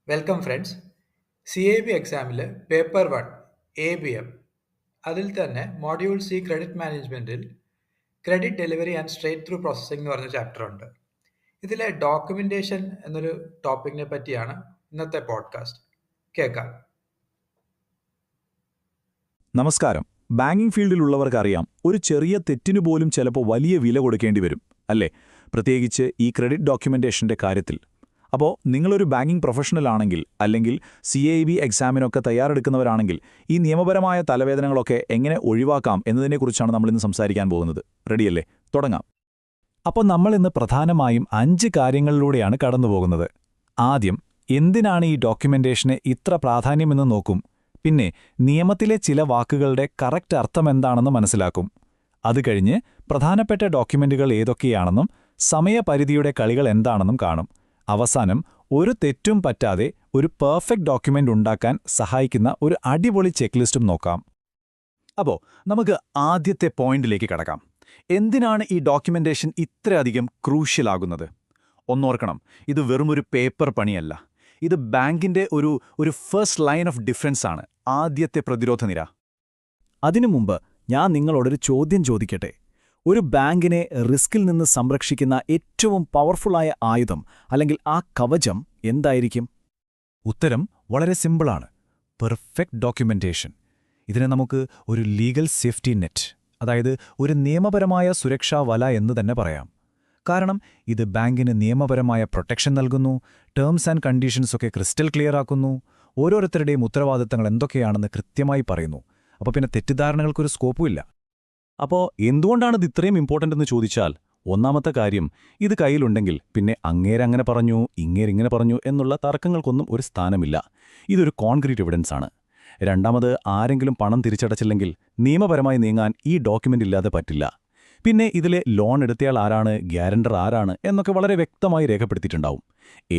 Welcome friends. C A B എക്സാമിൽ paper 1 ABM അതിൽ തന്നെ മോഡ്യൂൾ സി ക്രെഡിറ്റ് മാനേജ്മെൻറ്റിൽ credit delivery and straight through processing എന്ന് പറഞ്ഞ ചാപ്റ്റർ ഉണ്ട്. ഇതിലെ ഡോക്യുമെൻറ്റേഷൻ എന്നൊരു ടോപ്പിക്കിനെ പറ്റിയാണ് ഇന്നത്തെ പോഡ്കാസ്റ്റ്. കേൾക്കാം. നമസ്കാരം. ബാങ്കിംഗ് ഫീൽഡിലുള്ളവർക്കറിയാം, ഒരു ചെറിയ തെറ്റിനു പോലും ചിലപ്പോൾ വലിയ വില കൊടുക്കേണ്ടി വരും, അല്ലേ? പ്രത്യേകിച്ച് ഈ ക്രെഡിറ്റ് ഡോക്യുമെന്റേഷന്റെ കാര്യത്തിൽ. അപ്പോൾ നിങ്ങളൊരു ബാങ്കിംഗ് പ്രൊഫഷണൽ ആണെങ്കിൽ, അല്ലെങ്കിൽ CAB എക്സാമിനൊക്കെ തയ്യാറെടുക്കുന്നവരാണെങ്കിൽ, ഈ നിയമപരമായ തലവേദനകളൊക്കെ എങ്ങനെ ഒഴിവാക്കാം എന്നതിനെക്കുറിച്ചാണ് നമ്മളിന്ന് സംസാരിക്കാൻ പോകുന്നത്. റെഡിയല്ലേ? തുടങ്ങാം. അപ്പോൾ നമ്മളിന്ന് പ്രധാനമായും 5 കാര്യങ്ങളിലൂടെയാണ് കടന്നുപോകുന്നത്. ആദ്യം, എന്തിനാണ് ഈ ഡോക്യുമെന്റേഷന് ഇത്ര പ്രാധാന്യമെന്ന് നോക്കും. പിന്നെ നിയമത്തിലെ ചില വാക്കുകളുടെ കറക്റ്റ് അർത്ഥമെന്താണെന്ന് മനസ്സിലാക്കും. അത് കഴിഞ്ഞ് പ്രധാനപ്പെട്ട ഡോക്യുമെന്റുകൾ ഏതൊക്കെയാണെന്നും സമയപരിധിയുടെ കളികൾ എന്താണെന്നും കാണും. അവസാനം, ഒരു തെറ്റും പറ്റാതെ ഒരു പെർഫെക്റ്റ് ഡോക്യുമെന്റ് ഉണ്ടാക്കാൻ സഹായിക്കുന്ന ഒരു അടിപൊളി ചെക്ക് ലിസ്റ്റും നോക്കാം. അപ്പോൾ നമുക്ക് ആദ്യത്തെ പോയിന്റിലേക്ക് കടക്കാം. എന്തിനാണ് ഈ ഡോക്യുമെന്റേഷൻ ഇത്രയധികം ക്രൂഷ്യലാകുന്നത്? ഒന്നോർക്കണം, ഇത് വെറുമൊരു പേപ്പർ പണിയല്ല. ഇത് ബാങ്കിന്റെ ഒരു ഫസ്റ്റ് ലൈൻ ഓഫ് ഡിഫറൻസ് ആണ്, ആദ്യത്തെ പ്രതിരോധ നിര. അതിനു മുമ്പ് ഞാൻ നിങ്ങളോടൊരു ചോദ്യം ചോദിക്കട്ടെ. ഒരു ബാങ്കിനെ റിസ്കിൽ നിന്ന് സംരക്ഷിക്കുന്ന ഏറ്റവും പവർഫുള്ളായ ആയുധം, അല്ലെങ്കിൽ ആ കവചം എന്തായിരിക്കും? ഉത്തരം വളരെ സിമ്പിളാണ്: പെർഫെക്റ്റ് ഡോക്യുമെന്റേഷൻ. ഇതിനെ നമുക്ക് ഒരു ലീഗൽ സേഫ്റ്റി നെറ്റ്, അതായത് ഒരു നിയമപരമായ സുരക്ഷാ വല എന്ന് തന്നെ പറയാം. കാരണം ഇത് ബാങ്കിന് നിയമപരമായ പ്രൊട്ടക്ഷൻ നൽകുന്നു, ടേംസ് ആൻഡ് കണ്ടീഷൻസൊക്കെ ക്രിസ്റ്റൽ ക്ലിയർ ആക്കുന്നു, ഓരോരുത്തരുടെയും ഉത്തരവാദിത്തങ്ങൾ എന്തൊക്കെയാണെന്ന് കൃത്യമായി പറയുന്നു. അപ്പോൾ പിന്നെ തെറ്റിദ്ധാരണകൾക്കൊരു സ്കോപ്പുമില്ല. അപ്പോൾ എന്തുകൊണ്ടാണിത് ഇത്രയും ഇമ്പോർട്ടൻ്റ് എന്ന് ചോദിച്ചാൽ, ഒന്നാമത്തെ കാര്യം, ഇത് കയ്യിലുണ്ടെങ്കിൽ പിന്നെ അങ്ങേരങ്ങനെ പറഞ്ഞു ഇങ്ങേരിങ്ങനെ പറഞ്ഞു എന്നുള്ള തർക്കങ്ങൾക്കൊന്നും ഒരു സ്ഥാനമില്ല. ഇതൊരു കോൺക്രീറ്റ് എവിഡൻസ് ആണ്. രണ്ടാമത്, ആരെങ്കിലും പണം തിരിച്ചടച്ചില്ലെങ്കിൽ നിയമപരമായി നീങ്ങാൻ ഈ ഡോക്യുമെന്റ് ഇല്ലാതെ പറ്റില്ല. പിന്നെ ഇതിലെ ലോൺ എടുത്തയാൾ ആരാണ്, ഗ്യാരണ്ടർ ആരാണ് എന്നൊക്കെ വളരെ വ്യക്തമായി രേഖപ്പെടുത്തിയിട്ടുണ്ടാവും.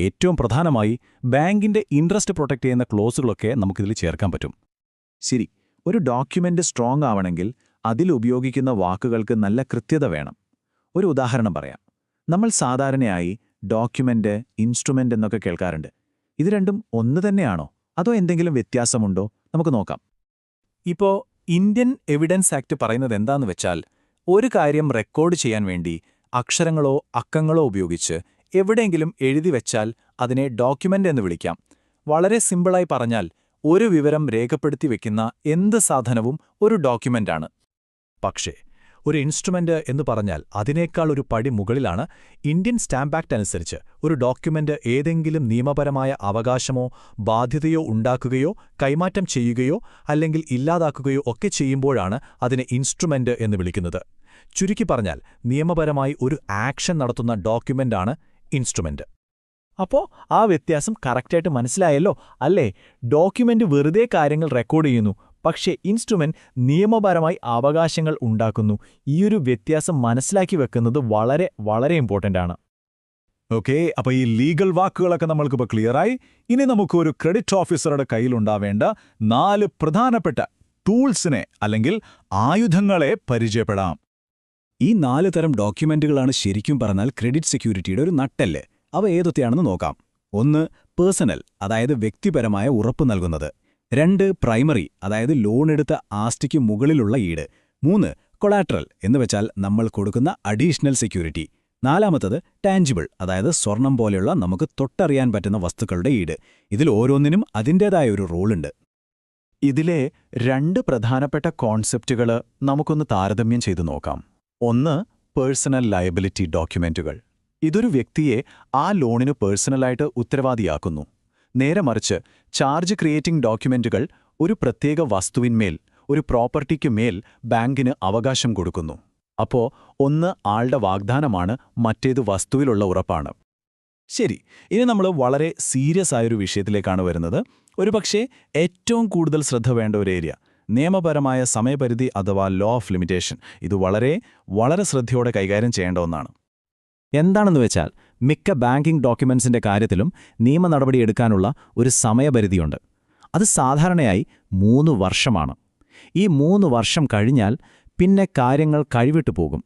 ഏറ്റവും പ്രധാനമായി, ബാങ്കിന്റെ ഇൻട്രസ്റ്റ് പ്രൊട്ടക്ട് ചെയ്യുന്ന ക്ലോസുകളൊക്കെ നമുക്കിതിൽ ചേർക്കാൻ പറ്റും. ശരി, ഒരു ഡോക്യുമെന്റ് സ്ട്രോങ് ആവണമെങ്കിൽ അതിലുപയോഗിക്കുന്ന വാക്കുകൾക്ക് നല്ല കൃത്യത വേണം. ഒരു ഉദാഹരണം പറയാം. നമ്മൾ സാധാരണയായി ഡോക്യുമെന്റ്, ഇൻസ്ട്രുമെന്റ് എന്നൊക്കെ കേൾക്കാറുണ്ട്. ഇത് രണ്ടും ഒന്ന് തന്നെയാണോ, അതോ എന്തെങ്കിലും വ്യത്യാസമുണ്ടോ? നമുക്ക് നോക്കാം. ഇപ്പോൾ ഇന്ത്യൻ എവിഡൻസ് ആക്ട് പറയുന്നത് എന്താന്ന് വെച്ചാൽ, ഒരു കാര്യം റെക്കോർഡ് ചെയ്യാൻ വേണ്ടി അക്ഷരങ്ങളോ അക്കങ്ങളോ ഉപയോഗിച്ച് എവിടെയെങ്കിലും എഴുതി വെച്ചാൽ അതിനെ ഡോക്യുമെന്റ് എന്ന് വിളിക്കാം. വളരെ സിമ്പിളായി പറഞ്ഞാൽ, ഒരു വിവരം രേഖപ്പെടുത്തി വെക്കുന്ന എന്ത് സാധനവും ഒരു ഡോക്യുമെന്റാണ്. പക്ഷേ ഒരു ഇൻസ്ട്രുമെന്റ് എന്ന് പറഞ്ഞാൽ അതിനേക്കാൾ ഒരു പടി മുകളിലാണ്. ഇന്ത്യൻ സ്റ്റാമ്പ് ആക്ട് അനുസരിച്ച് ഒരു ഡോക്യുമെന്റ് ഏതെങ്കിലും നിയമപരമായ അവകാശമോ ബാധ്യതയോ ഉണ്ടാക്കുകയോ കൈമാറ്റം ചെയ്യുകയോ അല്ലെങ്കിൽ ഇല്ലാതാക്കുകയോ ഒക്കെ ചെയ്യുമ്പോഴാണ് അതിനെ ഇൻസ്ട്രുമെന്റ് എന്ന് വിളിക്കുന്നത്. ചുരുക്കി പറഞ്ഞാൽ, നിയമപരമായി ഒരു ആക്ഷൻ നടത്തുന്ന ഡോക്യുമെന്റാണ് ഇൻസ്ട്രുമെന്റ്. അപ്പോൾ ആ വ്യത്യാസം കറക്റ്റായിട്ട് മനസ്സിലായല്ലോ, അല്ലേ? ഡോക്യുമെന്റ് വെറുതെ കാര്യങ്ങൾ റെക്കോർഡ് ചെയ്യുന്നു, പക്ഷേ ഇൻസ്ട്രുമെന്റ് നിയമപരമായി അവകാശങ്ങൾ ഉണ്ടാക്കുന്നു. ഈയൊരു വ്യത്യാസം മനസ്സിലാക്കി വെക്കുന്നത് വളരെ വളരെ ഇമ്പോർട്ടൻ്റ് ആണ്. ഓക്കെ, അപ്പോൾ ഈ ലീഗൽ വാക്കുകളൊക്കെ നമ്മൾക്കിപ്പോൾ ക്ലിയറായി. ഇനി നമുക്ക് ഒരു ക്രെഡിറ്റ് ഓഫീസറുടെ കയ്യിലുണ്ടാവേണ്ട 4 പ്രധാനപ്പെട്ട ടൂൾസിനെ അല്ലെങ്കിൽ ആയുധങ്ങളെ പരിചയപ്പെടാം. ഈ 4 തരം ഡോക്യുമെന്റുകളാണ് ശരിക്കും പറഞ്ഞാൽ ക്രെഡിറ്റ് സെക്യൂരിറ്റിയുടെ ഒരു നട്ടെല്ല്. അവ ഏതൊക്കെയാണെന്ന് നോക്കാം. 1. പേഴ്സണൽ, അതായത് വ്യക്തിപരമായ ഉറപ്പ് നൽകുന്നത്. 2. പ്രൈമറി, അതായത് ലോൺ എടുത്ത ആസ്തിക്ക് മുകളിലുള്ള ഈട്. 3. കൊളാട്രൽ എന്ന് വെച്ചാൽ നമ്മൾ കൊടുക്കുന്ന അഡീഷണൽ സെക്യൂരിറ്റി. 4. ടാഞ്ചിബിൾ, അതായത് സ്വർണം പോലെയുള്ള നമുക്ക് തൊട്ടറിയാൻ പറ്റുന്ന വസ്തുക്കളുടെ ഈട്. ഇതിൽ ഓരോന്നിനും അതിൻ്റേതായ ഒരു റോളുണ്ട്. ഇതിലെ 2 പ്രധാനപ്പെട്ട കോൺസെപ്റ്റുകൾ നമുക്കൊന്ന് താരതമ്യം ചെയ്തു നോക്കാം. 1. പേഴ്സണൽ ലയബിലിറ്റി ഡോക്യുമെന്റുകൾ. ഇതൊരു വ്യക്തിയെ ആ ലോണിന് പേഴ്സണലായിട്ട് ഉത്തരവാദിയാക്കുന്നു. നേരെ മറിച്ച് ചാർജ് ക്രിയേറ്റിംഗ് ഡോക്യുമെന്റുകൾ ഒരു പ്രത്യേക വസ്തുവിന്മേൽ, ഒരു പ്രോപ്പർട്ടിക്ക് മേൽ ബാങ്കിന് അവകാശം കൊടുക്കുന്നു. അപ്പോൾ ഒന്ന് ആളുടെ വാഗ്ദാനമാണ്, മറ്റേത് വസ്തുവിലുള്ള ഉറപ്പാണ്. ശരി, ഇനി നമ്മൾ വളരെ സീരിയസ് ആയൊരു വിഷയത്തിലേക്കാണ് വരുന്നത്. ഒരുപക്ഷേ ഏറ്റവും കൂടുതൽ ശ്രദ്ധ വേണ്ട ഒരു ഏരിയ, നിയമപരമായ സമയപരിധി അഥവാ ലോ ഓഫ് ലിമിറ്റേഷൻ. ഇത് വളരെ വളരെ ശ്രദ്ധയോടെ കൈകാര്യം ചെയ്യേണ്ട ഒന്നാണ്. എന്താണെന്ന് വെച്ചാൽ, മിക്ക ബാങ്കിംഗ് ഡോക്യുമെന്റ്സിന്റെ കാര്യത്തിലും നിയമ നടപടിയെടുക്കാനുള്ള ഒരു സമയപരിധിയുണ്ട്. അത് സാധാരണയായി 3 വർഷമാണ്. ഈ 3 വർഷം കഴിഞ്ഞാൽ പിന്നെ കാര്യങ്ങൾ കഴിവിട്ടു പോകും.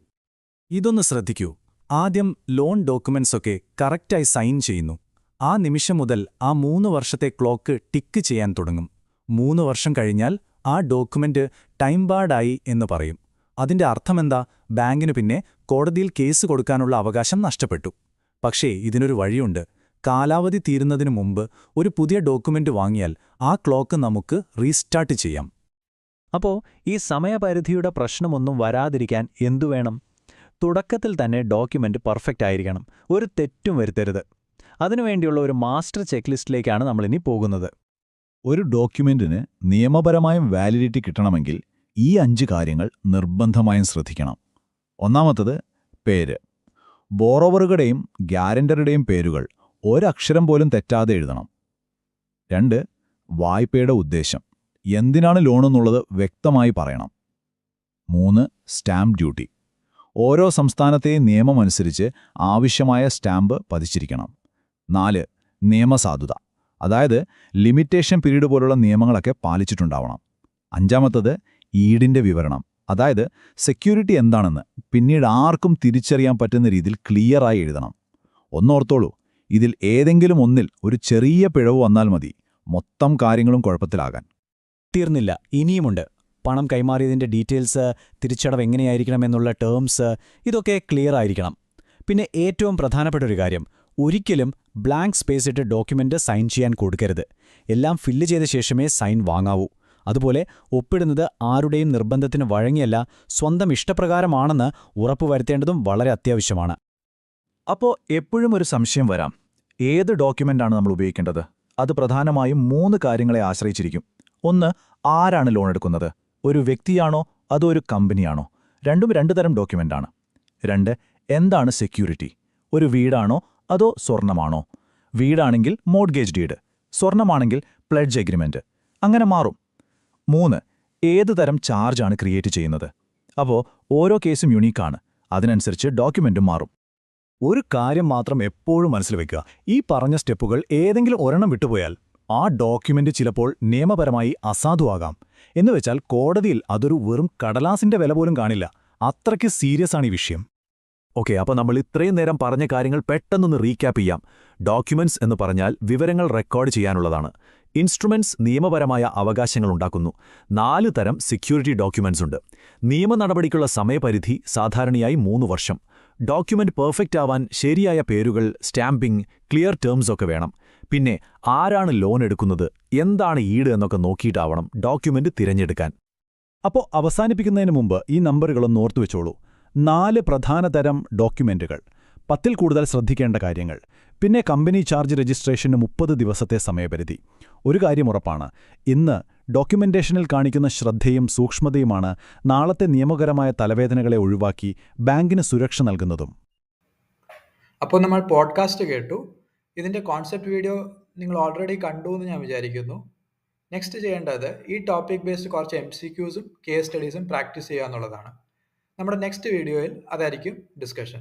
ഇതൊന്ന് ശ്രദ്ധിക്കൂ. ആദ്യം ലോൺ ഡോക്യുമെന്റ്സൊക്കെ കറക്റ്റായി സൈൻ ചെയ്യുന്നു. ആ നിമിഷം മുതൽ ആ 3 വർഷത്തെ ക്ലോക്ക് ടിക്ക് ചെയ്യാൻ തുടങ്ങും. 3 വർഷം കഴിഞ്ഞാൽ ആ ഡോക്യുമെന്റ് ടൈം ബാർഡായി എന്ന് പറയും. അതിന്റെ അർത്ഥമെന്താ? ബാങ്കിനു പിന്നെ കോടതിയിൽ കേസ് കൊടുക്കാനുള്ള അവകാശം നഷ്ടപ്പെട്ടു. പക്ഷേ ഇതിനൊരു വഴിയുണ്ട്. കാലാവധി തീരുന്നതിനു മുമ്പ് ഒരു പുതിയ ഡോക്യുമെന്റ് വാങ്ങിയാൽ ആ ക്ലോക്ക് നമുക്ക് റീസ്റ്റാർട്ട് ചെയ്യാം. അപ്പോൾ ഈ സമയപരിധിയുടെ പ്രശ്നമൊന്നും വരാതിരിക്കാൻ എന്തു വേണം? തുടക്കത്തിൽ തന്നെ ഡോക്യുമെന്റ് പെർഫെക്റ്റ് ആയിരിക്കണം, ഒരു തെറ്റും വരുത്തരുത്. അതിനുവേണ്ടിയുള്ള ഒരു മാസ്റ്റർ ചെക്ക് ലിസ്റ്റിലേക്കാണ് നമ്മളിനി പോകുന്നത്. ഒരു ഡോക്യുമെന്റിന് നിയമപരമായും വാലിഡിറ്റി കിട്ടണമെങ്കിൽ ഈ 5 കാര്യങ്ങൾ നിർബന്ധമായും ശ്രദ്ധിക്കണം. ഒന്നാമത്തത് പേര്. ബോറോവറുകളുടെയും ഗ്യാരണ്ടറുടെയും പേരുകൾ ഒരക്ഷരം പോലും തെറ്റാതെ എഴുതണം. 2. വായ്പയുടെ ഉദ്ദേശം. എന്തിനാണ് ലോണെന്നുള്ളത് വ്യക്തമായി പറയണം. 3. Stamp duty. ഓരോ സംസ്ഥാനത്തെയും നിയമമനുസരിച്ച് ആവശ്യമായ സ്റ്റാമ്പ് പതിച്ചിരിക്കണം. 4. നിയമസാധുത. അതായത് ലിമിറ്റേഷൻ പീരീഡ് പോലുള്ള നിയമങ്ങളൊക്കെ പാലിച്ചിട്ടുണ്ടാവണം. 5. ഈടിന്റെ വിവരണം. അതായത് സെക്യൂരിറ്റി എന്താണെന്ന് പിന്നീട് ആർക്കും തിരിച്ചറിയാൻ പറ്റുന്ന രീതിയിൽ ക്ലിയറായി എഴുതണം. ഒന്നോർത്തോളൂ, ഇതിൽ ഏതെങ്കിലും ഒന്നിൽ ഒരു ചെറിയ പിഴവ് വന്നാൽ മതി മൊത്തം കാര്യങ്ങളും കുഴപ്പത്തിലാകാൻ. തീർന്നില്ല, ഇനിയുമുണ്ട്. പണം കൈമാറിയതിന്റെ ഡീറ്റെയിൽസ്, തിരിച്ചടവ് എങ്ങനെയായിരിക്കണമെന്നുള്ള ടേംസ്, ഇതൊക്കെ ക്ലിയർ ആയിരിക്കണം. പിന്നെ ഏറ്റവും പ്രധാനപ്പെട്ട ഒരു കാര്യം, ഒരിക്കലും ബ്ലാങ്ക് സ്പേസ് ഇട്ട് ഡോക്യുമെന്റ് സൈൻ ചെയ്യാൻ കൊടുക്കരുത്. എല്ലാം ഫില്ല് ചെയ്ത ശേഷമേ സൈൻ വാങ്ങാവൂ. അതുപോലെ ഒപ്പിടുന്നത് ആരുടെയും നിർബന്ധത്തിന് വഴങ്ങിയല്ല, സ്വന്തം ഇഷ്ടപ്രകാരമാണെന്ന് ഉറപ്പുവരുത്തേണ്ടതും വളരെ അത്യാവശ്യമാണ്. അപ്പോൾ എപ്പോഴും ഒരു സംശയം വരാം, ഏത് ഡോക്യുമെന്റാണ് നമ്മൾ ഉപയോഗിക്കേണ്ടത്? അത് പ്രധാനമായും 3 കാര്യങ്ങളെ ആശ്രയിച്ചിരിക്കും. 1. ആരാണ് ലോൺ എടുക്കുന്നത്? ഒരു വ്യക്തിയാണോ അതോ ഒരു കമ്പനിയാണോ? രണ്ടും 2 തരം ഡോക്യുമെന്റാണ്. 2. എന്താണ് സെക്യൂരിറ്റി? ഒരു വീടാണോ അതോ സ്വർണമാണോ? വീടാണെങ്കിൽ മോർട്ട്ഗേജ് ഡീഡ്, സ്വർണമാണെങ്കിൽ പ്ലെഡ്ജ് എഗ്രിമെന്റ്. അങ്ങനെ മാറും. 3. ഏത് തരം ചാർജാണ് ക്രിയേറ്റ് ചെയ്യുന്നത്? അപ്പോൾ ഓരോ കേസും യുണീക്കാണ്, അതിനനുസരിച്ച് ഡോക്യുമെന്റും മാറും. ഒരു കാര്യം മാത്രം എപ്പോഴും മനസ്സിൽ വെക്കുക, ഈ പറഞ്ഞ സ്റ്റെപ്പുകൾ ഏതെങ്കിലും ഒരെണ്ണം വിട്ടുപോയാൽ ആ ഡോക്യുമെന്റ് ചിലപ്പോൾ നിയമപരമായി അസാധുവാകാം. എന്നുവെച്ചാൽ കോടതിയിൽ അതൊരു വെറും കടലാസിന്റെ വില പോലും കാണില്ല. അത്രയ്ക്ക് സീരിയസ് ആണ് ഈ വിഷയം. ഓക്കെ, അപ്പോൾ നമ്മൾ ഇത്രയും നേരം പറഞ്ഞ കാര്യങ്ങൾ പെട്ടെന്നൊന്ന് റീക്യാപ്പ് ചെയ്യാം. ഡോക്യുമെന്റ്സ് എന്ന് പറഞ്ഞാൽ വിവരങ്ങൾ റെക്കോർഡ് ചെയ്യാനുള്ളതാണ്. ഇൻസ്ട്രുമെന്റ്സ് നിയമപരമായ അവകാശങ്ങൾ ഉണ്ടാക്കുന്നു. 4 തരം സെക്യൂരിറ്റി ഡോക്യുമെന്റ്സ് ഉണ്ട്. നിയമ നടപടിക്കുള്ള സമയപരിധി സാധാരണയായി 3 വർഷം. ഡോക്യുമെന്റ് പെർഫെക്റ്റ് ആവാൻ ശരിയായ പേരുകൾ, സ്റ്റാമ്പിംഗ്, ക്ലിയർ ടേംസ് ഒക്കെ വേണം. പിന്നെ ആരാണ് ലോൺ എടുക്കുന്നത്, എന്താണ് ഈട് എന്നൊക്കെ നോക്കിയിട്ടാവണം ഡോക്യുമെന്റ് തിരഞ്ഞെടുക്കാൻ. അപ്പോൾ അവസാനിപ്പിക്കുന്നതിന് മുമ്പ് ഈ നമ്പറുകളൊന്ന് ഓർത്തുവെച്ചോളൂ. 4 പ്രധാന തരം ഡോക്യുമെന്റുകൾ, 10ൽ കൂടുതൽ ശ്രദ്ധിക്കേണ്ട കാര്യങ്ങൾ, പിന്നെ കമ്പനി ചാർജ് രജിസ്ട്രേഷന് 30 ദിവസത്തെ സമയപരിധി. ഒരു കാര്യം ഉറപ്പാണ്, ഇന്ന് ഡോക്യുമെന്റേഷനിൽ കാണിക്കുന്ന ശ്രദ്ധയും സൂക്ഷ്മതയുമാണ് നാളത്തെ നിയമപരമായ തലവേദനകളെ ഒഴിവാക്കി ബാങ്കിന് സുരക്ഷ നൽകുന്നതും. അപ്പോൾ നമ്മൾ പോഡ്കാസ്റ്റ് കേട്ടു. ഇതിൻ്റെ കോൺസെപ്റ്റ് വീഡിയോ നിങ്ങൾ ഓൾറെഡി കണ്ടു എന്ന് ഞാൻ വിചാരിക്കുന്നു. നെക്സ്റ്റ് ചെയ്യേണ്ടത് ഈ ടോപ്പിക് ബേസ്ഡ് കുറച്ച് MCQസും കേസ് സ്റ്റഡീസും പ്രാക്ടീസ് ചെയ്യുക എന്നുള്ളതാണ്. നമ്മുടെ നെക്സ്റ്റ് വീഡിയോയിൽ അതായിരിക്കും ഡിസ്കഷൻ.